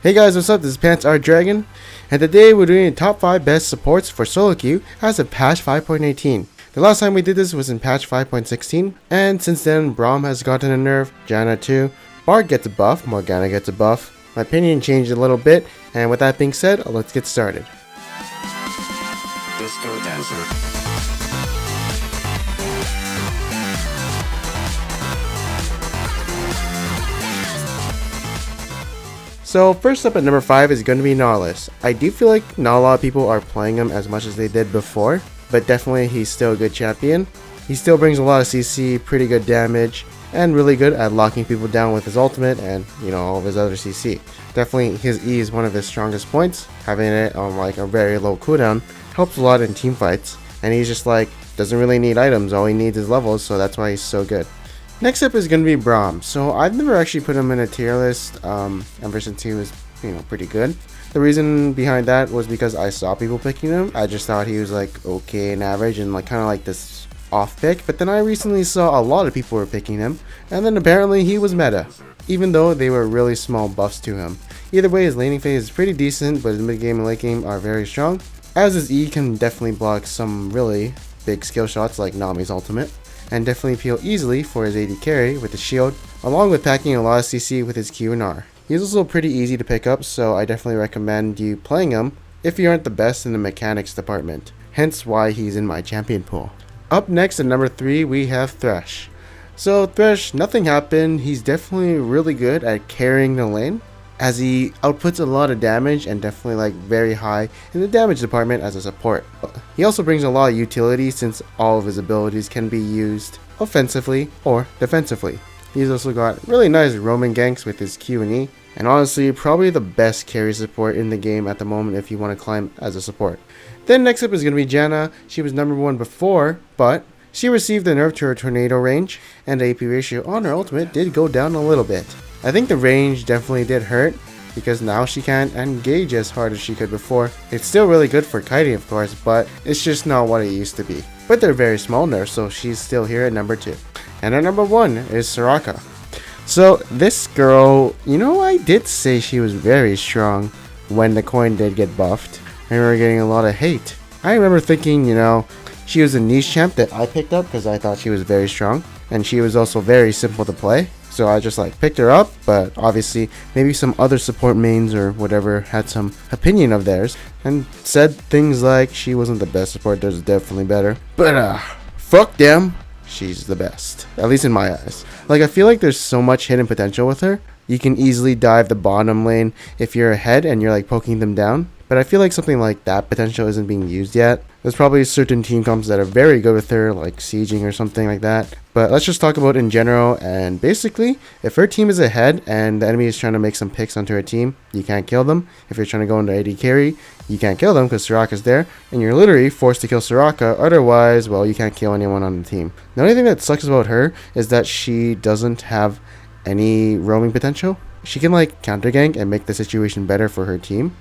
Hey guys, what's up? This is Pants Art Dragon, and today we're doing the top 5 best supports for solo queue as of patch 5.18. The last time we did this was in patch 5.16, and since then Braum has gotten a nerf, Janna too, Bard gets a buff, Morgana gets a buff. My opinion changed a little bit, and with that being said, let's get started. Disco Dancer. So first up at number 5 is going to be Nautilus. I do feel like not a lot of people are playing him as much as they did before, but definitely he's still a good champion. He still brings a lot of CC, pretty good damage, and really good at locking people down with his ultimate and, all of his other CC. Definitely his E is one of his strongest points. Having it on like a very low cooldown helps a lot in team fights, and he's just like, doesn't really need items, all he needs is levels, so that's why he's so good. Next up is going to be Braum. So I've never actually put him in a tier list ever since he was, pretty good. The reason behind that was because I saw people picking him. I just thought he was like okay and average and like kind of like this off pick. But then I recently saw a lot of people were picking him, and then apparently he was meta, even though they were really small buffs to him. Either way, his laning phase is pretty decent, but his mid game and late game are very strong, as his E can definitely block some really big skill shots like Nami's ultimate, and definitely appeal easily for his AD carry with the shield, along with packing a lot of CC with his Q and R. He's also pretty easy to pick up, so I definitely recommend you playing him if you aren't the best in the mechanics department, hence why he's in my champion pool. Up next at number 3 we have Thresh. So Thresh, nothing happened, he's definitely really good at carrying the lane, as he outputs a lot of damage and definitely like very high in the damage department as a support. He also brings a lot of utility since all of his abilities can be used offensively or defensively. He's also got really nice roaming ganks with his Q and E, and honestly probably the best carry support in the game at the moment if you want to climb as a support. Then next up is going to be Janna. She was number 1 before, but she received a nerf to her tornado range, and the AP ratio on her ultimate did go down a little bit. I think the range definitely did hurt, because now she can't engage as hard as she could before. It's still really good for kiting of course, but it's just not what it used to be. But they're very small nerfs, so she's still here at number 2. And at number 1 is Soraka. So this girl, I did say she was very strong when the coin did get buffed. I remember getting a lot of hate. I remember thinking, she was a niche champ that I picked up because I thought she was very strong, and she was also very simple to play. So I just picked her up, but obviously maybe some other support mains or whatever had some opinion of theirs and said things like she wasn't the best support, there's definitely better. But fuck them, she's the best, at least in my eyes. I feel like there's so much hidden potential with her. You can easily dive the bottom lane if you're ahead and you're poking them down. But I feel like something like that potential isn't being used yet. There's probably certain team comps that are very good with her, like sieging or something like that. But let's just talk about it in general, and basically, if her team is ahead and the enemy is trying to make some picks onto her team, you can't kill them. If you're trying to go into AD carry, you can't kill them because Soraka's there, and you're literally forced to kill Soraka, otherwise, well, you can't kill anyone on the team. The only thing that sucks about her is that she doesn't have any roaming potential. She can counter gank and make the situation better for her team,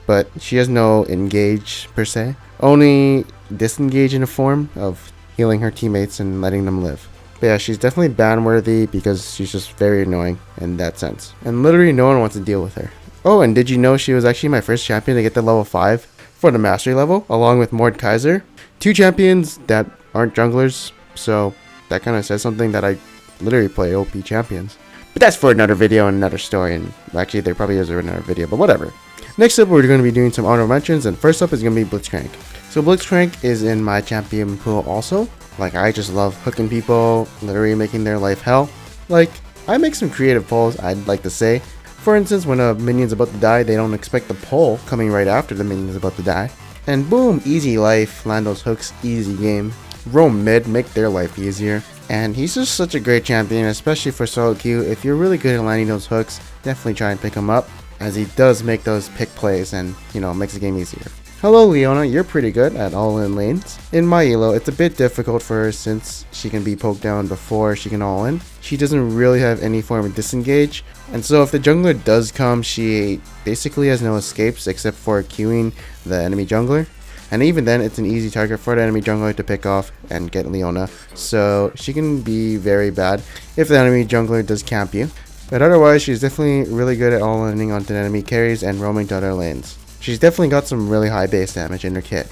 but she has no engage per se, only disengage in a form of healing her teammates and letting them live. But yeah, she's definitely ban worthy because she's just very annoying in that sense, and literally no one wants to deal with her. Oh, and did you know she was actually my first champion to get the level 5 for the mastery level, along with Mordekaiser, 2 champions that aren't junglers, so that kind of says something that I literally play OP champions. But that's for another video and another story, and actually there probably is another video, but whatever. Next up, we're going to be doing some honorable mentions, and first up is going to be Blitzcrank. So Blitzcrank is in my champion pool also. I just love hooking people, literally making their life hell. I make some creative pulls, I'd like to say. For instance, when a minion's about to die, they don't expect the pull coming right after the minion's about to die. And boom, easy life, land those hooks, easy game. Roam mid, make their life easier. And he's just such a great champion, especially for solo queue. If you're really good at landing those hooks, definitely try and pick him up, as he does make those pick plays and, makes the game easier. Hello Leona, you're pretty good at all-in lanes. In my elo, it's a bit difficult for her since she can be poked down before she can all-in. She doesn't really have any form of disengage, and so if the jungler does come, she basically has no escapes except for queuing the enemy jungler. And even then, it's an easy target for the enemy jungler to pick off and get Leona, so she can be very bad if the enemy jungler does camp you. But otherwise, she's definitely really good at all-landing onto enemy carries and roaming to other lanes. She's definitely got some really high base damage in her kit.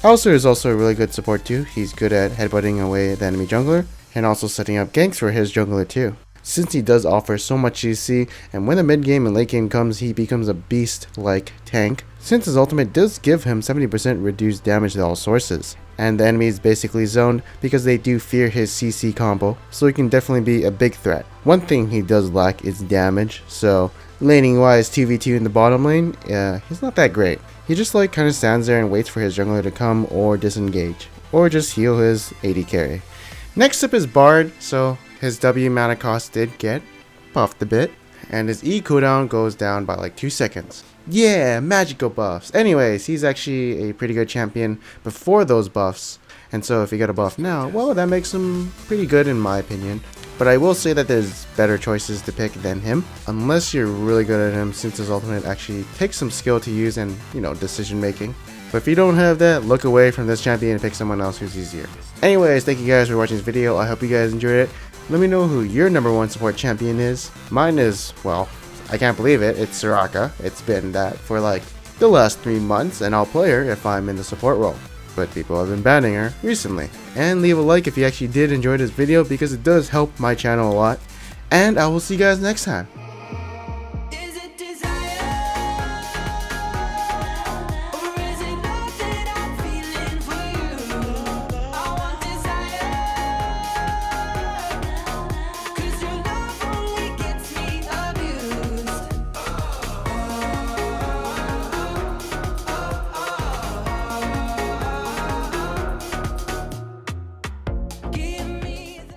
Alistair is also a really good support too. He's good at headbutting away the enemy jungler and also setting up ganks for his jungler too. Since he does offer so much CC, and when the mid game and late game comes, he becomes a beast-like tank, since his ultimate does give him 70% reduced damage to all sources. And the enemy is basically zoned because they do fear his CC combo, so he can definitely be a big threat. One thing he does lack is damage, so laning wise 2v2 in the bottom lane, he's not that great. He just like kind of stands there and waits for his jungler to come or disengage, or just heal his AD carry. Next up is Bard, so his W mana cost did get buffed a bit, and his E cooldown goes down by like 2 seconds. Yeah, magical buffs. Anyways, he's actually a pretty good champion before those buffs, and so if he got a buff now, well, that makes him pretty good in my opinion. But I will say that there's better choices to pick than him, unless you're really good at him, since his ultimate actually takes some skill to use and, decision making. But if you don't have that, look away from this champion and pick someone else who's easier. Anyways, thank you guys for watching this video. I hope you guys enjoyed it. Let me know who your #1 support champion is. Mine is, well, I can't believe it, it's Soraka. It's been that for like the last 3 months, and I'll play her if I'm in the support role. But people have been banning her recently. And leave a like if you actually did enjoy this video, because it does help my channel a lot. And I will see you guys next time.